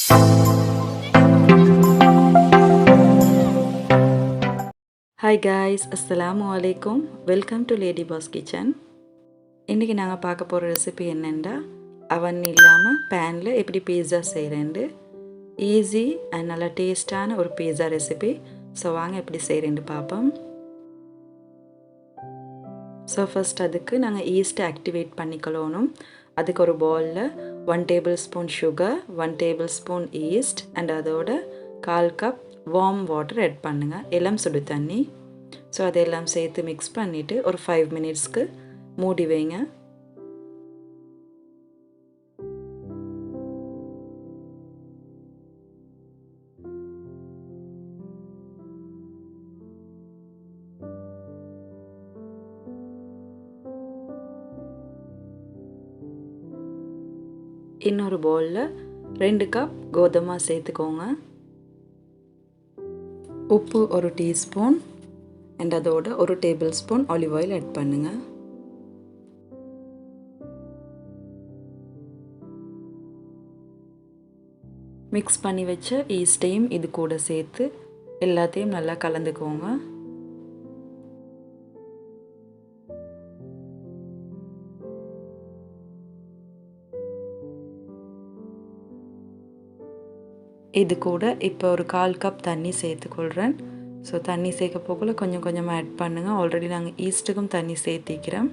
Hi guys, Assalamu alaikum. Welcome to Lady Boss Kitchen. இன்னைக்கு நாங்க பார்க்க போற ரெசிபி என்னன்னா அவன் இல்லாம panல எப்படி பீட்சா செய்றேன்னு ஈஸி and நல்ல டேஸ்டான ஒரு பீட்சா ரெசிபி. சோ வாங்க எப்படி செய்றேன்னு பாப்போம். சோ ஃபர்ஸ்ட் அதுக்கு நாங்க ஈஸ்ட் ஆக்டிவேட் பண்ணிக்கணும். அதுக்கு ஒரு பவுல்ல 1 tablespoon sugar, 1 tablespoon yeast and அதோட 1/4 கப் warm water add பண்ணுங்க. இளம் சுடு தண்ணி. சோ அதெல்லாம் சேர்த்து mix பண்ணிட்டு ஒரு 5 minutesக்கு மூடி வைங்க. இன்னொரு பவுல்ல 2 கப் கோதுமை சேர்த்துக்கோங்க. உப்பு ஒரு டீஸ்பூன் and அதோட ஒரு டேபிள்ஸ்பூன் ஆலிவ் ஆயில் ஆட் பண்ணுங்க. மிக்ஸ் பண்ணி வச்ச ஈஸ்டையும் இது கூட சேர்த்து எல்லாத்தையும் நல்லா கலந்துக்கோங்க. இது கூட இப்போ ஒரு 1/4 கப் தண்ணி சேர்த்துக்கொள்றேன். ஸோ தண்ணி சேர்க்க போகல கொஞ்சம் கொஞ்சமாக ஆட் பண்ணுங்க. ஆல்ரெடி நாங்கள் ஈஸ்ட்டுக்கும் தண்ணி சேர்த்திக்கிறோம்.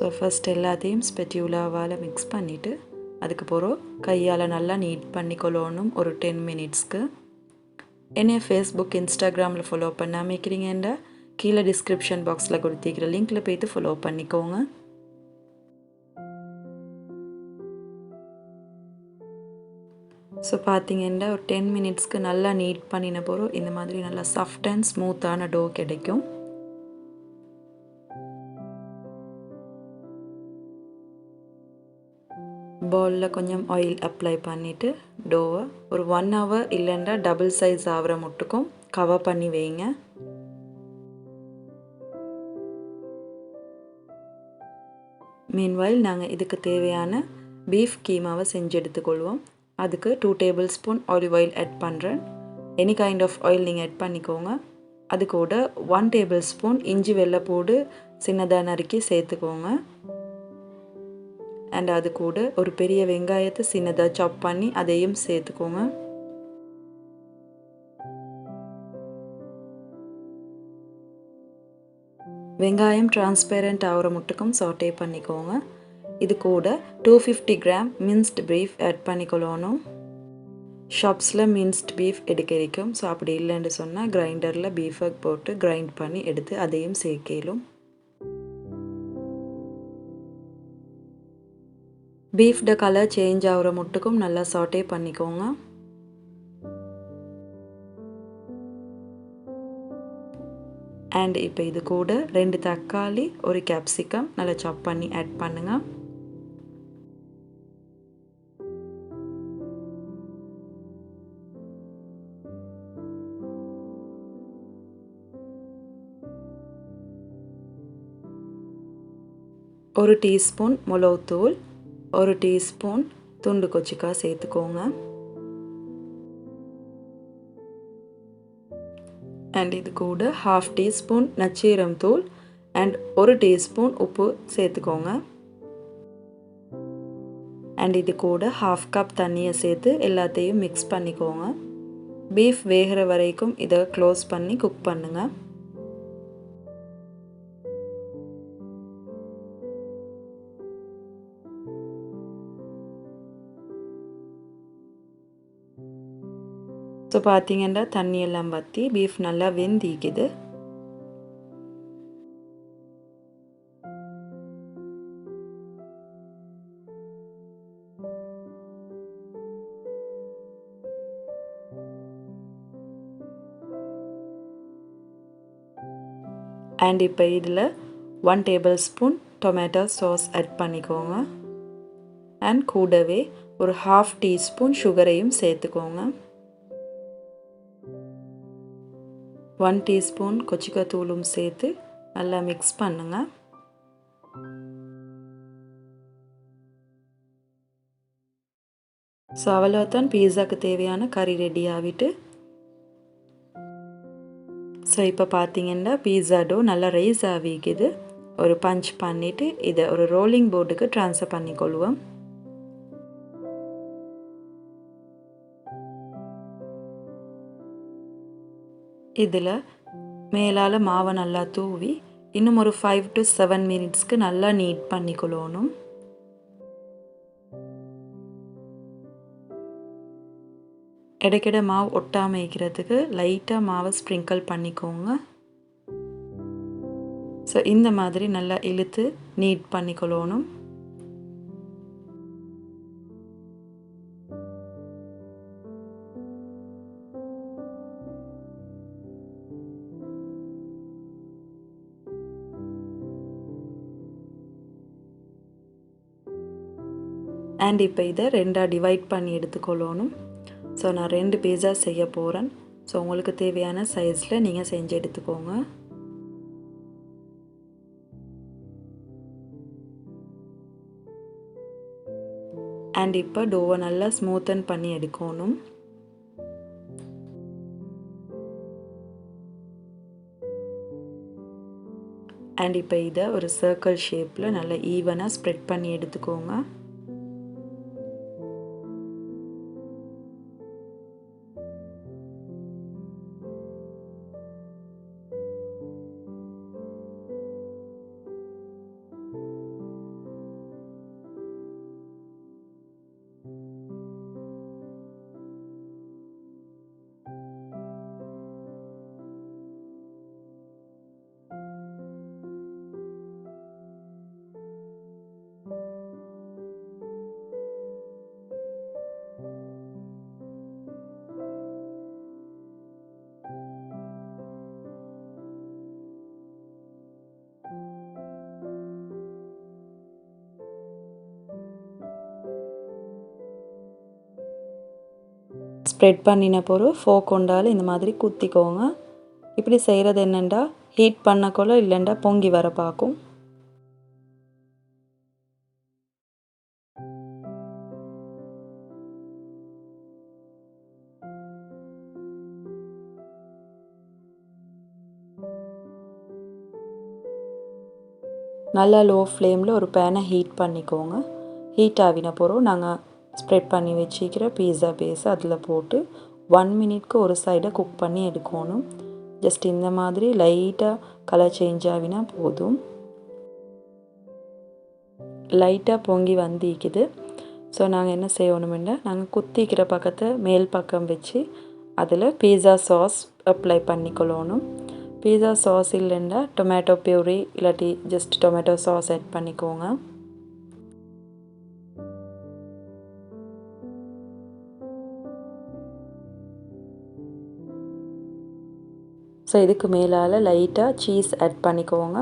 ஸோ ஃபர்ஸ்ட் எல்லாத்தையும் ஸ்பெட்யூலாவால் மிக்ஸ் பண்ணிவிட்டு அதுக்கப்புறம் கையால் நல்லா நீட் பண்ணிக்கொள்ளணும் ஒரு 10 minutesக்கு. என்னைய ஃபேஸ்புக் இன்ஸ்டாகிராமில் ஃபாலோ பண்ணாமல் இருக்கிறீங்கன்னா கீழே டிஸ்கிரிப்ஷன் பாக்ஸில் கொடுத்திருக்கிற லிங்க்கில் போய்ட்டு ஃபாலோ பண்ணிக்கோங்க. ஸோ பார்த்தீங்கன்னா ஒரு 10 minutesக்கு நல்லா நீட் பண்ணின போகிறோம் இந்த மாதிரி நல்லா சாஃப்ட் அண்ட் ஸ்மூத்தான டோ கிடைக்கும். பவுலில் கொஞ்சம் ஆயில் அப்ளை பண்ணிவிட்டு டோவை ஒரு 1 hour இல்லைன்னா டபுள் சைஸ் ஆகிற மட்டுக்கும் கவர் பண்ணி வைங்க. மீன்வைல் நாங்கள் இதுக்கு தேவையான பீஃப் கீமாவை செஞ்சு எடுத்துக்கொள்வோம். அதுக்கு 2 tablespoon ஆலிவ் ஆயில் ஆட் பண்ணுறேன். எனி கைண்ட் ஆஃப் ஆயில் நீங்கள் ஆட் பண்ணிக்கோங்க. அது கூட 1 tablespoon இஞ்சி வெள்ளைப்பூடு சின்னதாக நறுக்கி சேர்த்துக்கோங்க. அண்ட் அது கூட ஒரு பெரிய வெங்காயத்தை சின்னதாக சாப் பண்ணி அதையும் சேர்த்துக்கோங்க. வெங்காயம் டிரான்ஸ்பேரண்ட் ஆகிற மட்டுக்கும் சாட்டே பண்ணிக்கோங்க. இது கூட 250 கிராம் மின்ஸ்ட் பீஃப் ஆட் பண்ணிக்கொள்ளணும். ஷாப்ஸில் மின்ஸ்ட் பீஃப் எடுக்கிறோம். ஸோ அப்படி இல்லைன்னு சொன்னால் கிரைண்டரில் பீஃபை போட்டு கிரைண்ட் பண்ணி எடுத்து அதையும் சேர்க்கலும். பீஃப்ட கலர் சேஞ்ச் ஆகிற மட்டுக்கும் நல்லா சாட்டே பண்ணிக்கோங்க. அண்ட் இப்போ இது கூட 2 தக்காளி ஒரு கேப்சிகம் நல்லா சாப் பண்ணி ஆட் பண்ணுங்க. ஒரு டீஸ்பூன் மிளகுத்தூள், ஒரு டீஸ்பூன் துண்டு கொச்சிக்காய் சேர்த்துக்கோங்க. அண்ட் இது கூட 1/2 teaspoon நச்சீரம் தூள் அண்ட் ஒரு டீஸ்பூன் உப்பு சேர்த்துக்கோங்க. அண்ட் இது கூட 1/2 கப் தண்ணியை சேர்த்து எல்லாத்தையும் மிக்ஸ் பண்ணிக்கோங்க. பீஃப் வேகிற வரைக்கும் இதை க்ளோஸ் பண்ணி குக் பண்ணுங்க. ஸோ பார்த்தீங்கன்னா தண்ணி எல்லாம் வற்றி பீஃப் நல்லா வெந்திக்குது. அண்ட் இப்போ இதில் 1 tablespoon டொமேட்டோ சாஸ் ஆட் பண்ணிக்கோங்க. அண்ட் கூடவே ஒரு 1/2 teaspoon சுகரையும் சேர்த்துக்கோங்க. 1 teaspoon கொச்சிக்காய் தூளும் சேர்த்து நல்லா மிக்ஸ் பண்ணுங்க. ஸோ அவ்வளோதான் பீஸாக்கு தேவையான கறி ரெடி ஆகிட்டு. ஸோ இப்போ பார்த்தீங்கன்னா பீஸா டோ நல்லா ரைஸ் ஆகிக்குது. ஒரு பஞ்ச் பண்ணிவிட்டு இதை ஒரு ரோலிங் போர்டுக்கு ட்ரான்ஸ்ஃபர் பண்ணிக்கொள்வோம். இதில் மேலால் மாவை நல்லா தூவி இன்னும் ஒரு 5 to 7 மினிட்ஸ்க்கு நல்லா நீட் பண்ணிக்கொள்ளணும். இடைக்கிட மாவு ஒட்டாமல் வைக்கிறதுக்கு லைட்டாக மாவை ஸ்ப்ரிங்கிள் பண்ணிக்கோங்க. ஸோ இந்த மாதிரி நல்லா இழுத்து நீட் பண்ணிக்கொள்ளணும். அண்ட் இப்போ இதை ரெண்டாக டிவைட் பண்ணி எடுத்துக்கொள்ளணும். ஸோ நான் 2 பீஸா செய்ய போகிறேன். ஸோ உங்களுக்கு தேவையான சைஸில் நீங்கள் செஞ்சு எடுத்துக்கோங்க. அண்ட் இப்போ டோவை நல்லா ஸ்மூத்தன் பண்ணி எடுக்கணும். அண்ட் இப்போ இதை ஒரு சர்க்கிள் ஷேப்பில் நல்லா ஈவனாக ஸ்ப்ரெட் பண்ணி எடுத்துக்கோங்க. ஸ்ப்ரெட் பண்ணின பிறகு ஃபோக் கொண்டால் இந்த மாதிரி குத்திக்கோங்க. இப்படி செய்கிறது என்னென்னா ஹீட் பண்ணக்குள்ள இல்லைண்டா பொங்கி வர பார்க்கும். நல்லா லோ ஃப்ளேமில் ஒரு பேனை ஹீட் பண்ணிக்கோங்க. ஹீட் ஆகின பிறகு நாங்கள் ஸ்ப்ரெட் பண்ணி வச்சுக்கிற பீஸா பேஸை அதில் போட்டு 1 மினிட்க்கு ஒரு சைடை குக் பண்ணி எடுக்கணும். ஜஸ்ட் இந்த மாதிரி லைட்டாக கலர் சேஞ்ச் ஆகினா போதும். லைட்டாக பொங்கி வந்திக்குது. ஸோ நாங்கள் என்ன செய்யணுமென்னா நாங்கள் குத்திக்கிற பக்கத்தை மேல் பக்கம் வச்சு அதில் பீஸா சாஸ் அப்ளை பண்ணிக்கொள்ளணும். பீஸா சாஸ் இல்லைன்னா டொமேட்டோ பியூரி இல்லாட்டி ஜஸ்ட் டொமேட்டோ சாஸ் ஆட் பண்ணிக்கோங்க. ஸோ இதுக்கு மேலால் லைட்டாக சீஸ் ஆட் பண்ணிக்கோங்க.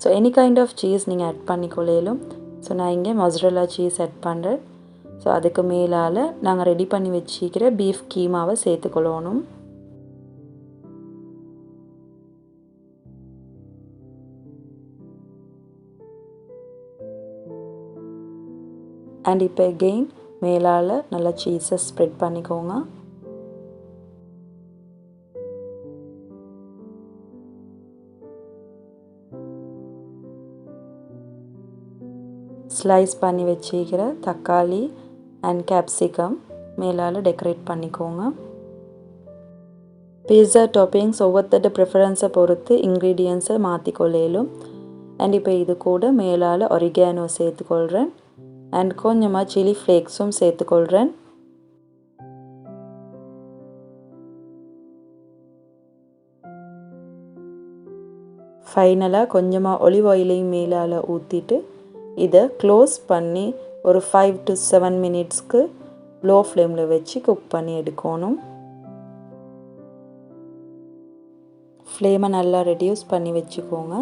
So any kind of cheese நீங்கள் ஆட் பண்ணிக்கொள்ளையிலும். ஸோ நான் இங்கே மொசரெல்லா சீஸ் ஆட் பண்ணுறேன். ஸோ அதுக்கு மேலால் நாங்கள் ரெடி பண்ணி வச்சுக்கிற பீஃப் கீமாவை சேர்த்துக்கொள்ளணும். அண்ட் இப்போ அகெயின் மேலால் நல்லா சீஸை ஸ்ப்ரெட் பண்ணிக்கோங்க. ஸ்லைஸ் பண்ணி வச்சுக்கிற தக்காளி அண்ட் கேப்சிகம் மேலால் டெக்கரேட் பண்ணிக்கோங்க. பீஸா டாப்பிங்ஸ் ஒவ்வொருத்தட்ட ப்ரிஃபரன்ஸை பொறுத்து இன்க்ரீடியன்ஸை மாற்றிக்கொள்ளையிலும். அண்ட் இப்போ இது கூட மேலால் ஒரிகானோ சேர்த்துக்கொள்கிறேன். அண்ட் கொஞ்சமாக சில்லி ஃப்ளேக்ஸும் சேர்த்துக்கொள்கிறேன். ஃபைனலாக கொஞ்சமாக ஒலிவ் ஆயிலையும் மேலால் ஊற்றிட்டு இதை க்ளோஸ் பண்ணி ஒரு 5 to 7 மினிட்ஸ்க்கு லோ ஃப்ளேமில் வச்சு குக் பண்ணி எடுக்கணும். ஃப்ளேமை நல்லா ரெடியூஸ் பண்ணி வச்சுக்கோங்க.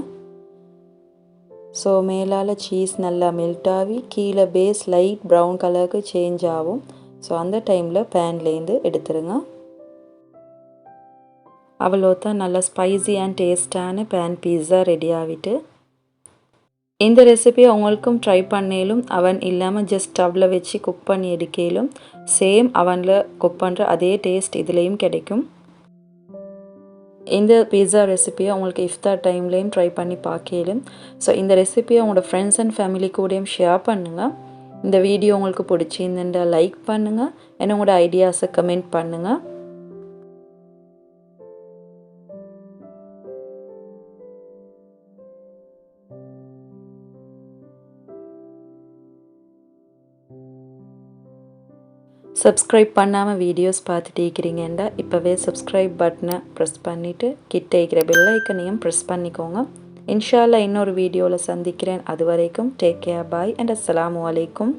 ஸோ மேலால் சீஸ் நல்லா மெல்ட் ஆகி கீழே பேஸ் லைட் ப்ரௌன் கலருக்கு சேஞ்ச் ஆகும். ஸோ அந்த டைமில் பேன்லேருந்து எடுத்துருங்க. அவ்வளோதான் நல்லா ஸ்பைசி அண்ட் டேஸ்டான பேன் பீஸா ரெடி ஆகிட்டு. இந்த ரெசிபியை உங்களுக்கும் ட்ரை பண்ணேலும் அவன் இல்லாமல் ஜஸ்ட் ஸ்டவ்வில் வச்சு குக் பண்ணி எடுக்கலும் சேம் அவனில் குக் பண்ணுற அதே டேஸ்ட் இதுலேயும் கிடைக்கும். இந்த பீஸா ரெசிபியை உங்களுக்கு இஃப்தார் டைம்லேயும் ட்ரை பண்ணி பார்க்கலும். ஸோ இந்த ரெசிபியை உங்களோட ஃப்ரெண்ட்ஸ் அண்ட் ஃபேமிலி கூடயும் ஷேர் பண்ணுங்கள். இந்த வீடியோ உங்களுக்கு பிடிச்சிருந்துட்டா லைக் பண்ணுங்கள், உங்களோட ஐடியாஸை கமெண்ட் பண்ணுங்கள். சப்ஸ்கிரைப் பண்ணாமல் வீடியோஸ் பார்த்துட்டு இருக்கிறீங்கன்னா இப்போவே சப்ஸ்கிரைப் பட்டனை ப்ரெஸ் பண்ணிவிட்டு கிட்ட இருக்கிற பெல் ஐக்கனையும் ப்ரெஸ் பண்ணிக்கோங்க. இன்ஷா அல்லாஹ் இன்னொரு வீடியோவில் சந்திக்கிறேன். அது வரைக்கும் டேக் கேர், பாய் அண்ட் அஸ்ஸலாமு அலைக்கும்.